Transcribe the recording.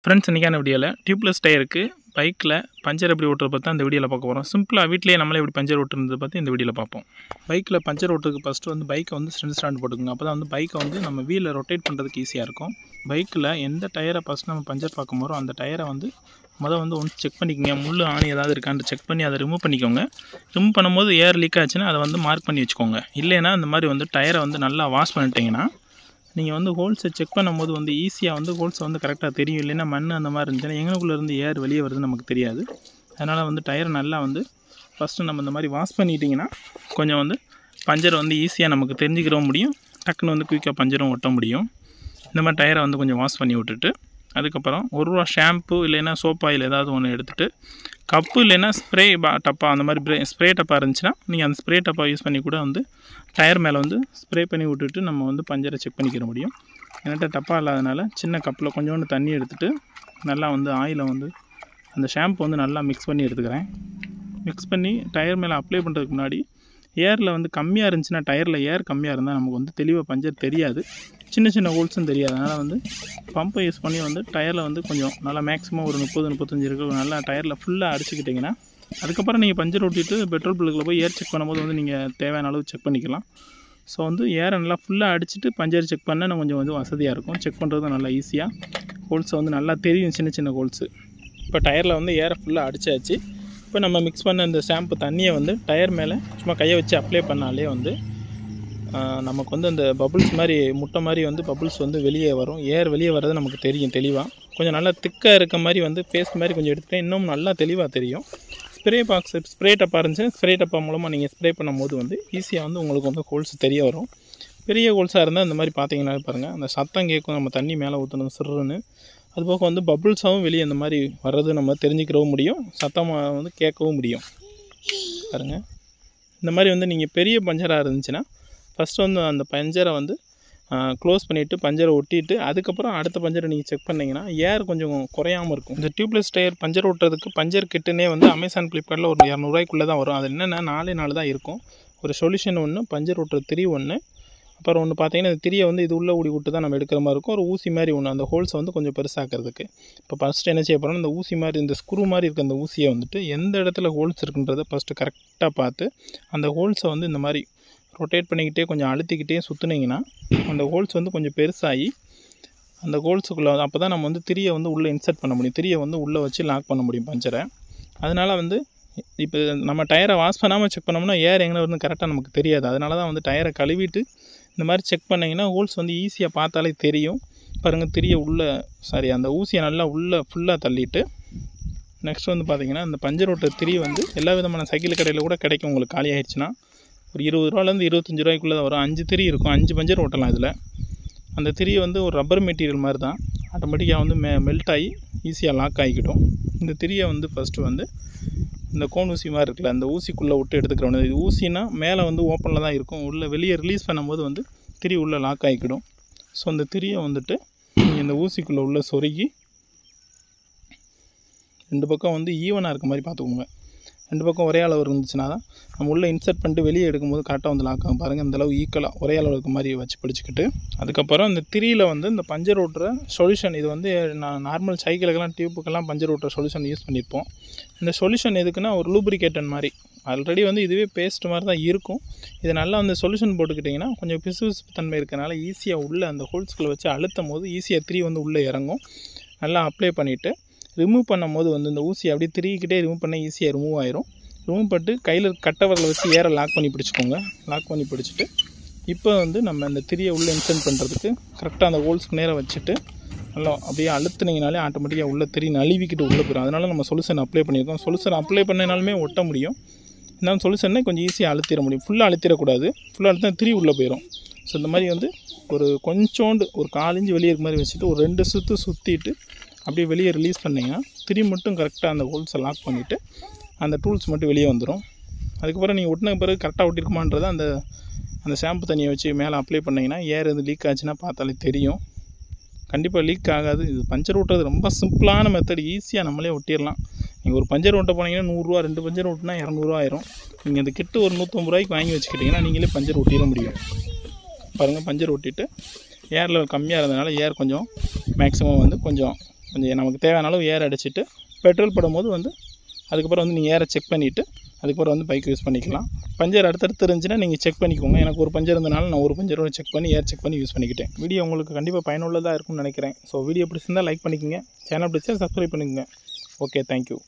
Friends, இன்றைக்கான வீடியோவில் tubeless டயருக்கு பைக்கில் பஞ்சர் எப்படி ஓட்டுறத பற்றி அந்த வீடியோவில் பார்க்க போகிறோம். சிம்பிளாக வீட்டிலேயே நம்மளே எப்படி பஞ்சர் ஓட்டுறதை பற்றி இந்த வீடியோவில் பார்ப்போம். பைக்கில் பஞ்சர் ஓட்டுறதுக்கு ஃபஸ்ட்டு வந்து பைக்கை வந்து ஸ்டாண்ட் போட்டுக்கோங்க. அப்போ தான் வந்து பைக்கை வந்து நம்ம வீலில் ரொட்டேட் பண்ணுறதுக்கு ஈஸியாக இருக்கும். பைக்கில் எந்த டயரை ஃபஸ்ட் நம்ம பஞ்சர் பார்க்க போகிறோம் அந்த டயரை வந்து வந்து ஒன்று செக் பண்ணிக்கோங்க. முள் ஆணி ஏதாவது இருக்கான்னு செக் பண்ணி அதை ரிமூவ் பண்ணிக்கோங்க. ரிமூவ் பண்ணும்போது ஏர் லீக் ஆச்சுன்னா அதை வந்து மார்க் பண்ணி வச்சுக்கோங்க. இல்லைன்னா இந்த மாதிரி வந்து டயரை வந்து நல்லா வாஷ் பண்ணிட்டீங்கன்னா நீங்கள் வந்து ஹோல்ஸை செக் பண்ணும்போது வந்து ஈஸியாக வந்து ஹோல்ஸை வந்து கரெக்டாக தெரியும். இல்லைன்னா மண் அந்த மாதிரி இருந்துச்சுன்னா எங்களுக்குள்ளேருந்து ஏர் வெளியே வருதுன்னு நமக்கு தெரியாது. அதனால் வந்து டயரை நல்லா வந்து ஃபஸ்ட்டு நம்ம இந்த மாதிரி வாஷ் பண்ணிட்டிங்கன்னா கொஞ்சம் வந்து பஞ்சர் வந்து ஈஸியாக நமக்கு தெரிஞ்சுக்கிறவும் முடியும். டக்குன்னு வந்து குயிக்காக பஞ்சரும் ஒட்ட முடியும். இந்த மாதிரி டயரை வந்து கொஞ்சம் வாஷ் பண்ணி விட்டுட்டு அதுக்கப்புறம் ஒரு ரூபா ஷாம்பு இல்லைன்னா சோப் ஆயில் ஏதாவது ஒன்று எடுத்துகிட்டு கப்பு இல்லைன்னா ஸ்ப்ரே டப்பா அந்த மாதிரி ஸ்ப்ரே டப்பா இருந்துச்சுன்னா நீங்கள் அந்த ஸ்ப்ரே டப்பா யூஸ் பண்ணி கூட வந்து டயர் மேலே வந்து ஸ்ப்ரே பண்ணி விட்டுட்டு நம்ம வந்து பஞ்சரை செக் பண்ணிக்கிற முடியும். என்கிட்ட டப்பா இல்லாதனால சின்ன கப்பில் கொஞ்சோண்டு தண்ணி எடுத்துகிட்டு நல்லா வந்து ஆயிலை வந்து அந்த ஷாம்பு வந்து நல்லா மிக்ஸ் பண்ணி எடுத்துக்கிறேன். மிக்ஸ் பண்ணி டயர் மேலே அப்ளை பண்ணுறதுக்கு முன்னாடி ஏரில் வந்து கம்மியாக இருந்துச்சுன்னா டயரில் ஏர் கம்மியாக இருந்தால் நமக்கு வந்து தெளிவாக பஞ்சர் தெரியாது, சின்ன சின்ன ஹோல்ஸும் தெரியாது. அதனால் வந்து பம்பை யூஸ் பண்ணி வந்து டயரில் வந்து கொஞ்சம் நல்லா மேக்ஸிமம் ஒரு 30-35 இருக்குது நல்லா டயரில் ஃபுல்லாக அடிச்சுக்கிட்டிங்கன்னா அதுக்கப்புறம் நீங்கள் பஞ்சர் ஓட்டிட்டு பெட்ரோல் பல்கில் போய் ஏர் செக் பண்ணும்போது வந்து நீங்கள் தேவையான அளவு செக் பண்ணிக்கலாம். ஸோ வந்து ஏரை நல்லா ஃபுல்லாக அடிச்சுட்டு பஞ்சர் செக் பண்ண கொஞ்சம் வந்து வசதியாக இருக்கும். செக் பண்ணுறது நல்லா ஈஸியாக ஹோல்ஸை வந்து நல்லா தெரியும், சின்ன சின்ன ஹோல்ஸு. இப்போ டயரில் வந்து ஏரை ஃபுல்லாக அடித்தாச்சு. இப்போ நம்ம மிக்ஸ் பண்ண இந்த ஷாம்பு தண்ணியை வந்து டயர் மேலே சும்மா கையை வச்சு அப்ளை பண்ணாலே வந்து நமக்கு வந்து அந்த பபுள்ஸ் மாதிரி முட்டை மாதிரி வந்து பபுள்ஸ் வந்து வெளியே வரும். ஏர் வெளியே வர்றது நமக்கு தெரியும் தெளிவாக. கொஞ்சம் நல்லா திக்காக இருக்க மாதிரி வந்து பேஸ்ட் மாதிரி கொஞ்சம் எடுத்துகிட்டு இன்னும் நல்லா தெளிவாக தெரியும். ஸ்ப்ரே டப்பா இருந்துச்சுன்னா ஸ்ப்ரே டப்பா மூலமாக நீங்கள் ஸ்ப்ரே பண்ணும்போது வந்து ஈஸியாக வந்து உங்களுக்கு வந்து ஹோல்ஸ் தெரிய வரும். பெரிய ஹோல்ஸாக இருந்தால் இந்த மாதிரி பார்த்தீங்கன்னா பாருங்கள் அந்த சத்தம் கேட்கும், நம்ம தண்ணி மேலே ஊற்றணும் சிறுன்னு. அதுபோக வந்து பபுள்ஸாகவும் வெளியே இந்த மாதிரி வர்றது நம்ம தெரிஞ்சுக்கவும் முடியும், சத்தமாக வந்து கேட்கவும் முடியும். பாருங்கள், இந்த மாதிரி வந்து நீங்கள் பெரிய பஞ்சராக இருந்துச்சுன்னா ஃபஸ்ட்டு வந்து அந்த பஞ்சரை வந்து க்ளோஸ் பண்ணிவிட்டு பஞ்சரை ஒட்டிட்டு அதுக்கப்புறம் அடுத்த பஞ்சரை நீங்கள் செக் பண்ணிங்கன்னா ஏர் கொஞ்சம் குறையாமல் இருக்கும். இந்த டியூப்லெஸ் டயர் பஞ்சர் ஓட்டுறதுக்கு பஞ்சர் கிட்டுனே வந்து அமேசான் ஃப்ளிப்கார்ட்டில் ஒரு 200 ரூபாய்க்குள்ளே தான் வரும். அது என்னென்னா 4 தான் இருக்கும். ஒரு சொல்யூஷன் ஒன்று, பஞ்சர் ஓட்டுற திரி ஒன்று, அப்புறம் ஒன்று பார்த்தீங்கன்னா இந்த திரியை வந்து இது உள்ளே ஊடி விட்டு தான் நம்ம எடுக்கிற மாதிரி இருக்கும். ஒரு ஊசி மாதிரி ஒன்று, அந்த ஹோல்ஸை வந்து கொஞ்சம் பெருசாக்கிறதுக்கு. இப்போ ஃபஸ்ட்டு என்ன செய்ய போகிறோம்னா இந்த ஊசி மாதிரி இந்த ஸ்க்ரூ மாதிரி இருக்க அந்த ஊசியை வந்துட்டு எந்த இடத்துல ஹோல்ஸ் இருக்குன்றதை ஃபஸ்ட்டு கரெக்டாக பார்த்து அந்த ஹோல்ஸை வந்து இந்த மாதிரி ரொட்டேட் பண்ணிக்கிட்டே கொஞ்சம் அழுத்திக்கிட்டே சுற்றுனீங்கன்னா அந்த ஹோல்ஸ் வந்து கொஞ்சம் பெருசாகி அந்த ஹோல்ஸுக்குள்ளே அப்போ தான் நம்ம வந்து திரியை வந்து உள்ளே இன்சர்ட் பண்ண முடியும், திரியை வந்து உள்ளே வச்சு லாக் பண்ண முடியும் பஞ்சரை. அதனால் வந்து இப்போ நம்ம டயரை வாஷ் பண்ணாமல் செக் பண்ணோம்னா ஏர் எங்கே வந்து கரெக்டாக நமக்கு தெரியாது. அதனால தான் வந்து டயரை கழுவிட்டு இந்த மாதிரி செக் பண்ணிங்கன்னா ஹோல்ஸ் வந்து ஈஸியாக பார்த்தாலே தெரியும். பாருங்கள், திரியை அந்த ஊசியை நல்லா உள்ளே ஃபுல்லாக தள்ளிட்டு நெக்ஸ்ட் வந்து பார்த்திங்கன்னா இந்த பஞ்சர் ஓட்டுற திரி வந்து எல்லா விதமான சைக்கிள் கடையில் கூட கிடைக்கும். உங்களுக்கு காலி ஆகிடுச்சுன்னா ஒரு 20 ரூபாலேருந்து 25 ரூபாய்க்குள்ளே தான் வரும். 5 திரி இருக்கும், 5 பஞ்சர் ஓட்டலாம் இதில். அந்த திரியை வந்து ஒரு ரப்பர் மெட்டீரியல் மாதிரி தான், ஆட்டோமேட்டிக்காக வந்து மெல்ட் ஆகி ஈஸியாக லாக் ஆகிக்கிடும். இந்த திரியை வந்து ஃபஸ்ட்டு வந்து இந்த கோன் ஊசி மாதிரி இருக்குல்ல அந்த ஊசிக்குள்ளே விட்டு எடுத்துக்கிறோம். இது ஊசினா மேலே வந்து ஓப்பனில் தான் இருக்கும், உள்ளே வெளியே ரிலீஸ் பண்ணும்போது வந்து திரி உள்ளே லாக் ஆகிக்கிடும். ஸோ அந்த திரியை வந்துட்டு நீங்கள் இந்த ஊசிக்குள்ளே உள்ளே சொருகி 2 பக்கம் வந்து ஈவனாக இருக்க மாதிரி பார்த்துக்கோங்க. 2 பக்கம் ஒரே அளவு இருந்துச்சுன்னா தான் நம்ம உள்ளே இன்சர்ட் பண்ணிட்டு வெளியே எடுக்கும்போது கரெக்டாக வந்து லாக் ஆகும். பாருங்கள், இந்தளவு ஈக்குவலாக ஒரே அளவு இருக்க மாதிரி வச்சு பிடிச்சிக்கிட்டு அதுக்கப்புறம் இந்த திரியில் வந்து இந்த பஞ்சர் ஓட்டுற சொல்யூஷன், இது வந்து நான் நார்மல் சைக்கிளுக்கெல்லாம் டியூப்புக்கெல்லாம் பஞ்சர் ஓட்டுற சொல்யூஷன் யூஸ் பண்ணியிருப்போம். இந்த சொல்யூஷன் எதுக்குன்னா ஒரு லூப்ரிகேட்டன் மாதிரி, ஆல்ரெடி வந்து இதுவே பேஸ்ட் மாதிரி தான் இருக்கும். இதை நல்லா அந்த சொல்யூஷன் போட்டுக்கிட்டிங்கன்னா கொஞ்சம் பிசுபிசுப்பு தன்மை இருக்கனால ஈஸியாக உள்ளே அந்த ஹோல்ஸ்குள்ளே வச்சு அழுத்தும் போது ஈஸியாக திரி வந்து உள்ளே இறங்கும். நல்லா அப்ளை பண்ணிவிட்டு ரிமூவ் பண்ணும் போது வந்து இந்த ஊசி அப்படியே திரிக்கிட்டே ரிமூவ் பண்ண ஈஸியாக ரிமூவ் ஆயிரும். ரிமூவ் பண்ணிட்டு கையில் கட்டவரில் வச்சு ஏரை லாக் பண்ணி பிடிச்சிக்கோங்க. லாக் பண்ணி பிடிச்சிட்டு இப்போ வந்து நம்ம இந்த திரியை உள்ளே இன்சர்ட் பண்ணுறதுக்கு கரெக்டாக அந்த ஹோல்ஸ்க்கு நேராக வச்சுட்டு நல்லா அப்படியே அழுத்துனீங்கனாலே ஆட்டோமேட்டிக்காக உள்ளே திரி நழுவிக்கிட்டு உள்ளே போயிடும். அதனால் நம்ம சொல்யூஷன் அப்ளை பண்ணியிருக்கோம். சொல்யூஷன் அப்ளை பண்ணினாலுமே ஒட்ட முடியும். இருந்தாலும் சொல்யூஷனை கொஞ்சம் ஈஸியாக அழுத்திட முடியும். ஃபுல்லாக அழுத்திடக்கூடாது, ஃபுல்லாக அழுத்தினா திரி உள்ளே போயிடும். ஸோ இந்த மாதிரி வந்து ஒரு கொஞ்சோண்டு ஒரு 1/4 இன்ச் வெளியே இருக்க மாதிரி வச்சுட்டு ஒரு 2 சுற்று சுற்றிட்டு அப்படியே வெளியே ரிலீஸ் பண்ணிங்கன்னா திரி மட்டும் கரெக்டாக அந்த ஹோல்ஸை லாக் பண்ணிவிட்டு அந்த டூல்ஸ் மட்டும் வெளியே வந்துடும். அதுக்கப்புறம் நீங்கள் ஒட்டின பிறகு கரெக்டாக ஒட்டிருக்குமான்றதை அந்த ஷாம்பு தண்ணியை வச்சு மேலே அப்ளை பண்ணிங்கன்னா ஏர் எது லீக் ஆச்சுன்னா பார்த்தாலே தெரியும். கண்டிப்பாக லீக் ஆகாது. இது பஞ்சர் ஓட்டுறது ரொம்ப சிம்பிளான மெத்தட், ஈஸியாக நம்மளே ஒட்டிடலாம். நீங்கள் ஒரு பஞ்சர் ஓட்ட போனீங்கன்னா 100 ரூபா, 2 பஞ்சர் ஓட்டினா 200 ரூபா ஆயிரும். நீங்கள் இந்த கிட்டு ஒரு 150 ரூபாய்க்கு வாங்கி வச்சுக்கிட்டிங்கன்னா நீங்களே பஞ்சர் ஓட்டிட முடியும். பாருங்கள், பஞ்சர் ஓட்டிட்டு ஏர் லெவல் கம்மியாக இருந்ததுனால ஏர் கொஞ்சம் மேக்ஸிமம் வந்து கொஞ்சம் கொஞ்சம் நமக்கு தேவையான அளவு ஏர் அடிச்சுட்டு பெட்ரோல் போடும்போது வந்து அதுக்கப்புறம் வந்து நீங்கள் ஏரை செக் பண்ணிவிட்டு அதுக்கப்புறம் வந்து பைக் யூஸ் பண்ணிக்கலாம். பஞ்சர் அடுத்தடுத்து இருந்துச்சுன்னா நீங்கள் செக் பண்ணிக்கோங்க. எனக்கு ஒரு பஞ்சர் இருந்தனால நான் ஒரு பஞ்சரோட செக் பண்ணி ஏர் செக் பண்ணி யூஸ் பண்ணிக்கிட்டேன். வீடியோ உங்களுக்கு கண்டிப்பாக பயனுள்ளதாக இருக்கும்னு நினைக்கிறேன். ஸோ வீடியோ பிடிச்சிருந்தால் லைக் பண்ணிக்கோங்க. சேனல் பிடிச்சா சப்ஸ்கிரைப் பண்ணிக்கோங்க. Okay, thank you.